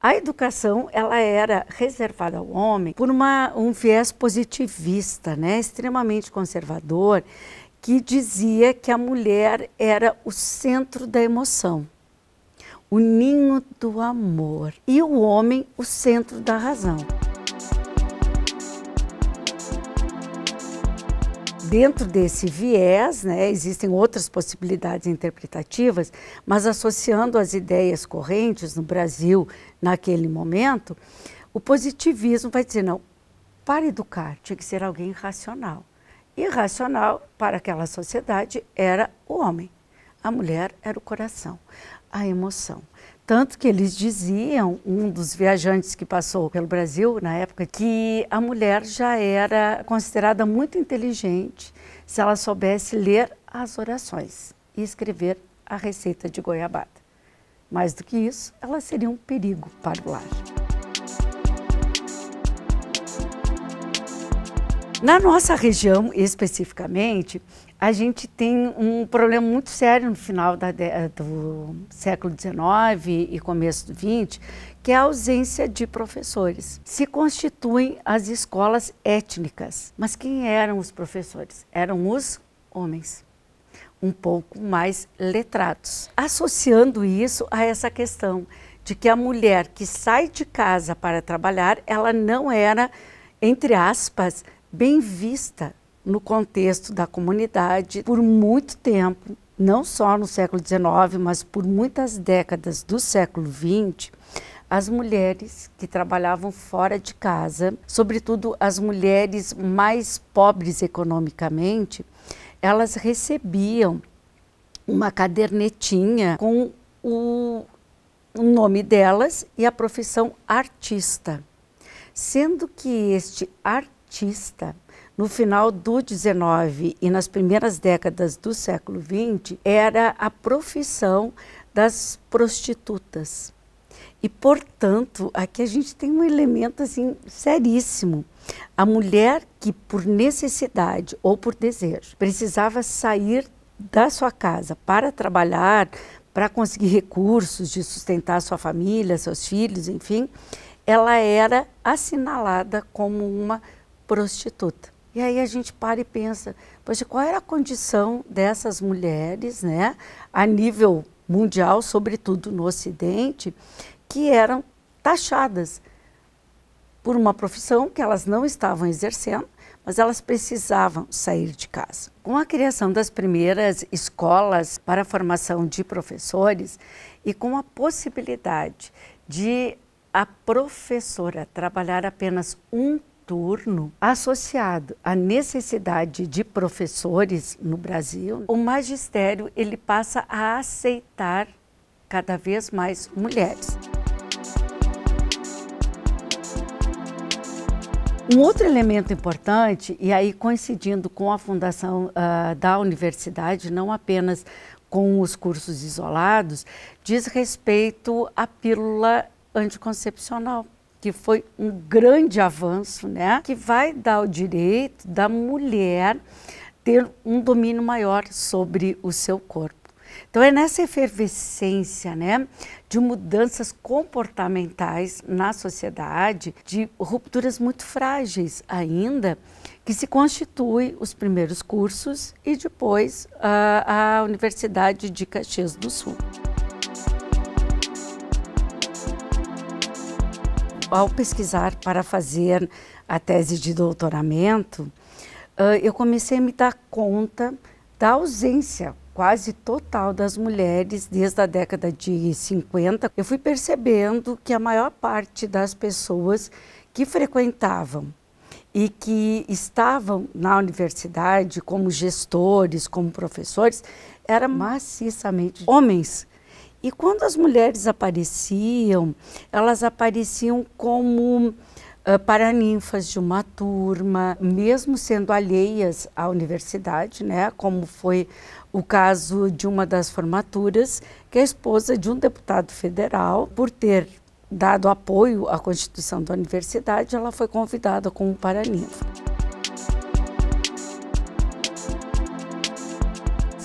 A educação, ela era reservada ao homem por um viés positivista, né, extremamente conservador, que dizia que a mulher era o centro da emoção, o ninho do amor, e o homem o centro da razão. Dentro desse viés, né, existem outras possibilidades interpretativas, mas associando as ideias correntes no Brasil naquele momento, o positivismo vai dizer, não, para educar tinha que ser alguém racional. E racional, para aquela sociedade, era o homem. A mulher era o coração, a emoção. Tanto que eles diziam, um dos viajantes que passou pelo Brasil na época, que a mulher já era considerada muito inteligente se ela soubesse ler as orações e escrever a receita de goiabada. Mais do que isso, ela seria um perigo para o lar. Na nossa região, especificamente, a gente tem um problema muito sério no final do século XIX e começo do XX, que é a ausência de professores. Se constituem as escolas étnicas. Mas quem eram os professores? Eram os homens, um pouco mais letrados. Associando isso a essa questão de que a mulher que sai de casa para trabalhar, ela não era, entre aspas, bem vista no contexto da comunidade por muito tempo, não só no século XIX, mas por muitas décadas do século XX, as mulheres que trabalhavam fora de casa, sobretudo as mulheres mais pobres economicamente, elas recebiam uma cadernetinha com o nome delas e a profissão artista, sendo que este artista, no final do XIX e nas primeiras décadas do século XX, era a profissão das prostitutas. E, portanto, aqui a gente tem um elemento assim, seríssimo. A mulher que, por necessidade ou por desejo, precisava sair da sua casa para trabalhar, para conseguir recursos de sustentar sua família, seus filhos, enfim, ela era assinalada como uma prostituta. E aí a gente para e pensa, poxa, qual era a condição dessas mulheres, né, a nível mundial, sobretudo no Ocidente, que eram taxadas por uma profissão que elas não estavam exercendo, mas elas precisavam sair de casa. Com a criação das primeiras escolas para a formação de professores e com a possibilidade de a professora trabalhar apenas um turno, associado à necessidade de professores no Brasil, o magistério ele passa a aceitar cada vez mais mulheres. Um outro elemento importante, e aí coincidindo com a fundação da universidade, não apenas com os cursos isolados, diz respeito à pílula anticoncepcional, que foi um grande avanço, né? Que vai dar o direito da mulher ter um domínio maior sobre o seu corpo. Então é nessa efervescência, né, de mudanças comportamentais na sociedade, de rupturas muito frágeis ainda, que se constituem os primeiros cursos e depois a Universidade de Caxias do Sul. Ao pesquisar para fazer a tese de doutoramento, eu comecei a me dar conta da ausência quase total das mulheres desde a década de 50. Eu fui percebendo que a maior parte das pessoas que frequentavam e que estavam na universidade como gestores, como professores, eram maciçamente homens. E quando as mulheres apareciam, elas apareciam como paraninfas de uma turma, mesmo sendo alheias à universidade, né? Como foi o caso de uma das formaturas, que é a esposa de um deputado federal, por ter dado apoio à Constituição da universidade, ela foi convidada como paraninfa.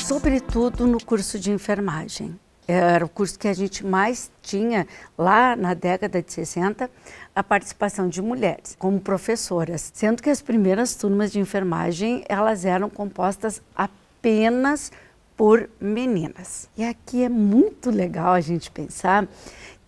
Sobretudo no curso de enfermagem. Era o curso que a gente mais tinha lá na década de 60, a participação de mulheres como professoras, sendo que as primeiras turmas de enfermagem elas eram compostas apenas por meninas. E aqui é muito legal a gente pensar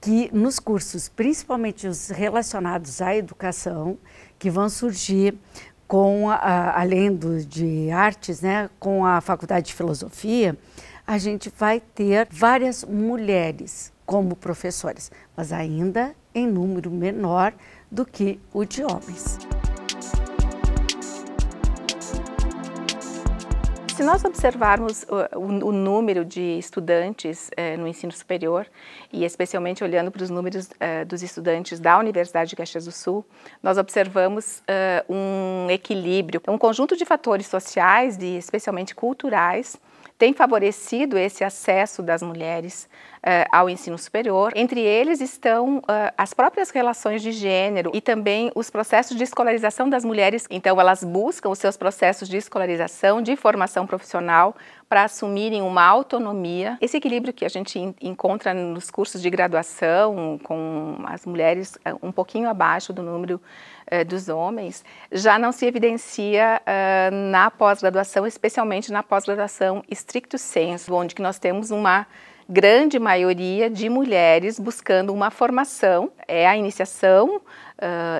que nos cursos, principalmente os relacionados à educação, que vão surgir com além de artes, né, com a Faculdade de Filosofia, a gente vai ter várias mulheres como professoras, mas ainda em número menor do que o de homens. Se nós observarmos o número de estudantes no ensino superior, e especialmente olhando para os números dos estudantes da Universidade de Caxias do Sul, nós observamos um equilíbrio, um conjunto de fatores sociais, especialmente culturais, tem favorecido esse acesso das mulheres ao ensino superior. Entre eles estão as próprias relações de gênero e também os processos de escolarização das mulheres. Então, elas buscam os seus processos de escolarização, de formação profissional, para assumirem uma autonomia. Esse equilíbrio que a gente encontra nos cursos de graduação, com as mulheres um pouquinho abaixo do número dos homens, já não se evidencia na pós-graduação, especialmente na pós-graduação stricto sensu, onde que nós temos uma grande maioria de mulheres buscando uma formação, a iniciação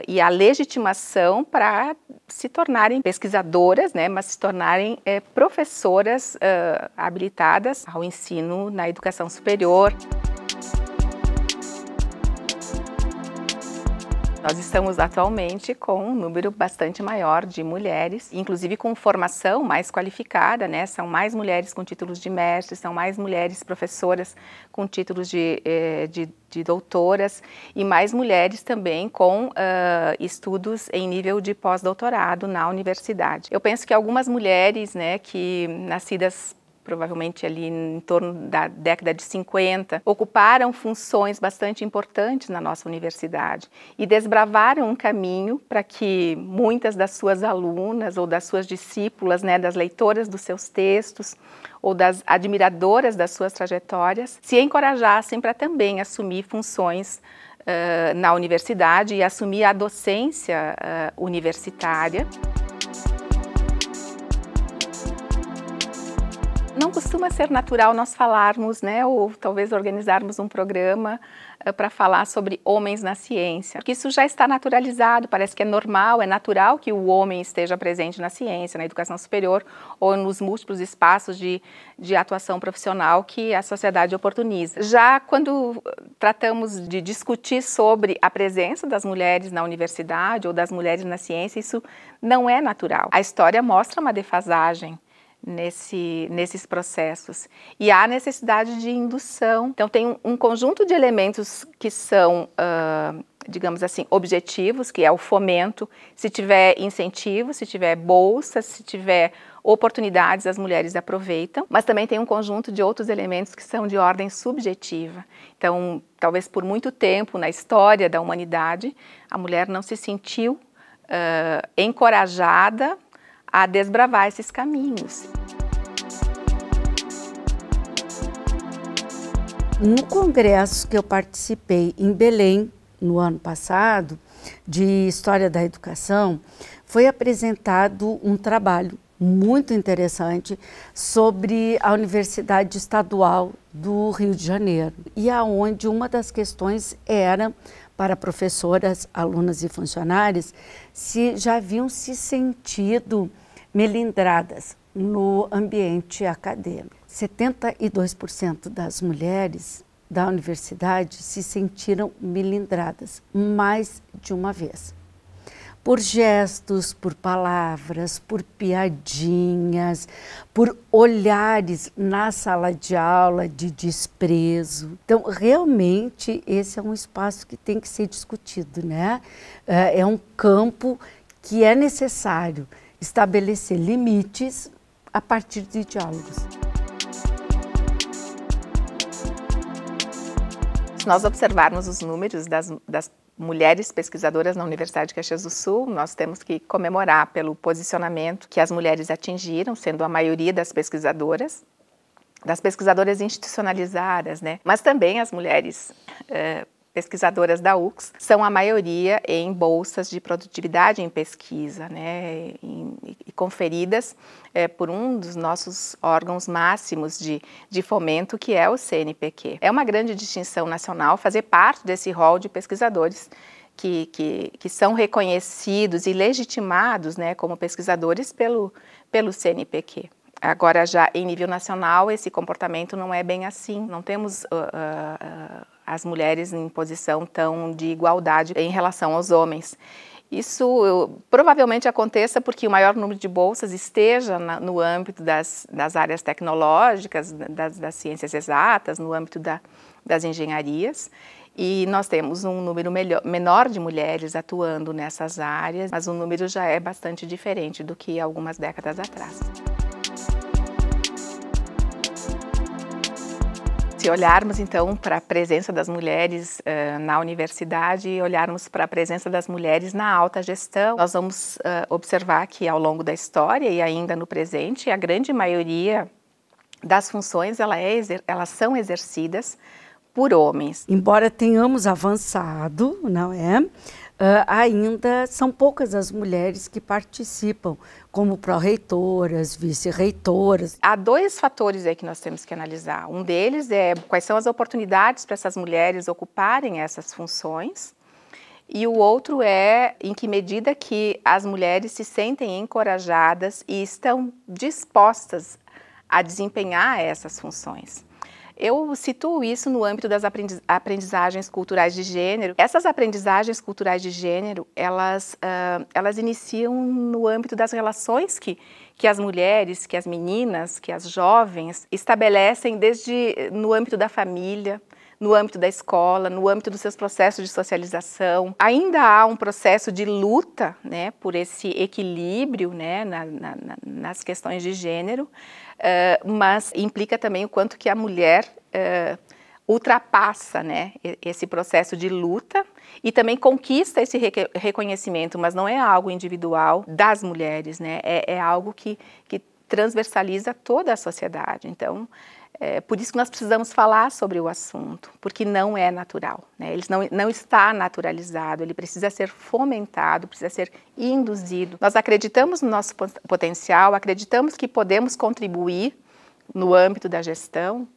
e a legitimação para se tornarem pesquisadoras, né, mas se tornarem professoras habilitadas ao ensino na educação superior. Nós estamos atualmente com um número bastante maior de mulheres, inclusive com formação mais qualificada, né? São mais mulheres com títulos de mestre, são mais mulheres professoras com títulos de doutoras e mais mulheres também com estudos em nível de pós-doutorado na universidade. Eu penso que algumas mulheres, né, que nascidas provavelmente ali em torno da década de 50, ocuparam funções bastante importantes na nossa universidade e desbravaram um caminho para que muitas das suas alunas ou das suas discípulas, né, das leitoras dos seus textos ou das admiradoras das suas trajetórias, se encorajassem para também assumir funções na universidade e assumir a docência universitária. Não costuma ser natural nós falarmos, né, ou talvez organizarmos um programa para falar sobre homens na ciência, porque isso já está naturalizado, parece que é normal, é natural que o homem esteja presente na ciência, na educação superior ou nos múltiplos espaços de atuação profissional que a sociedade oportuniza. Já quando tratamos de discutir sobre a presença das mulheres na universidade ou das mulheres na ciência, isso não é natural. A história mostra uma defasagem nesses processos e há necessidade de indução. Então tem um conjunto de elementos que são, digamos assim, objetivos, que é o fomento, se tiver incentivo, se tiver bolsas, se tiver oportunidades, as mulheres aproveitam, mas também tem um conjunto de outros elementos que são de ordem subjetiva. Então, talvez por muito tempo na história da humanidade, a mulher não se sentiu encorajada a desbravar esses caminhos. No congresso que eu participei em Belém, no ano passado, de História da Educação, foi apresentado um trabalho muito interessante sobre a Universidade Estadual do Rio de Janeiro, e aonde uma das questões era para professoras, alunas e funcionários se já haviam se sentido melindradas no ambiente acadêmico. 72% das mulheres da universidade se sentiram melindradas mais de uma vez. Por gestos, por palavras, por piadinhas, por olhares na sala de aula de desprezo. Então, realmente, esse é um espaço que tem que ser discutido, né? É um campo que é necessário estabelecer limites a partir de diálogos. Se nós observarmos os números das mulheres pesquisadoras na Universidade de Caxias do Sul, nós temos que comemorar pelo posicionamento que as mulheres atingiram, sendo a maioria das pesquisadoras. das pesquisadoras institucionalizadas, né? Mas também as mulheres pesquisadoras da UFSC são a maioria em bolsas de produtividade em pesquisa, né, e conferidas por um dos nossos órgãos máximos de fomento, que é o CNPq. É uma grande distinção nacional fazer parte desse rol de pesquisadores que são reconhecidos e legitimados, né, como pesquisadores pelo CNPq. Agora, já em nível nacional, esse comportamento não é bem assim. Não temos as mulheres em posição tão de igualdade em relação aos homens. Isso provavelmente aconteça porque o maior número de bolsas esteja no âmbito das áreas tecnológicas, das ciências exatas, no âmbito das engenharias. E nós temos um número menor de mulheres atuando nessas áreas, mas o número já é bastante diferente do que algumas décadas atrás. Se olharmos então para a presença das mulheres na universidade e olharmos para a presença das mulheres na alta gestão, nós vamos observar que ao longo da história e ainda no presente, a grande maioria das funções elas são exercidas por homens. Embora tenhamos avançado, não é? Ainda são poucas as mulheres que participam, como pró-reitoras, vice-reitoras. Há dois fatores aí que nós temos que analisar. Um deles é quais são as oportunidades para essas mulheres ocuparem essas funções, e o outro é em que medida que as mulheres se sentem encorajadas e estão dispostas a desempenhar essas funções. Eu situo isso no âmbito das aprendizagens culturais de gênero. Essas aprendizagens culturais de gênero, elas iniciam no âmbito das relações que as mulheres, que as meninas, que as jovens estabelecem no âmbito da família, no âmbito da escola, no âmbito dos seus processos de socialização. Ainda há um processo de luta, né, por esse equilíbrio, né, nas questões de gênero, mas implica também o quanto que a mulher ultrapassa, né, esse processo de luta e também conquista esse reconhecimento, mas não é algo individual das mulheres, né, é algo que transversaliza toda a sociedade. Então, por isso que nós precisamos falar sobre o assunto, porque não é natural, né? Ele não está naturalizado, ele precisa ser fomentado, precisa ser induzido. Nós acreditamos no nosso potencial, acreditamos que podemos contribuir no âmbito da gestão.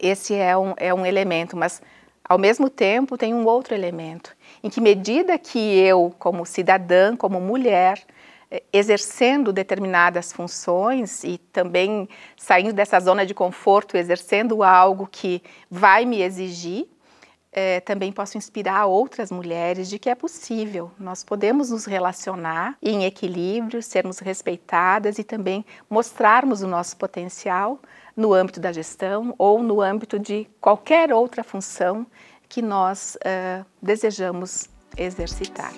Esse é um elemento, mas ao mesmo tempo tem um outro elemento, em que medida que eu, como cidadã, como mulher, exercendo determinadas funções e também saindo dessa zona de conforto, exercendo algo que vai me exigir, também posso inspirar outras mulheres de que é possível. Nós podemos nos relacionar em equilíbrio, sermos respeitadas e também mostrarmos o nosso potencial no âmbito da gestão ou no âmbito de qualquer outra função que nós desejamos exercitar.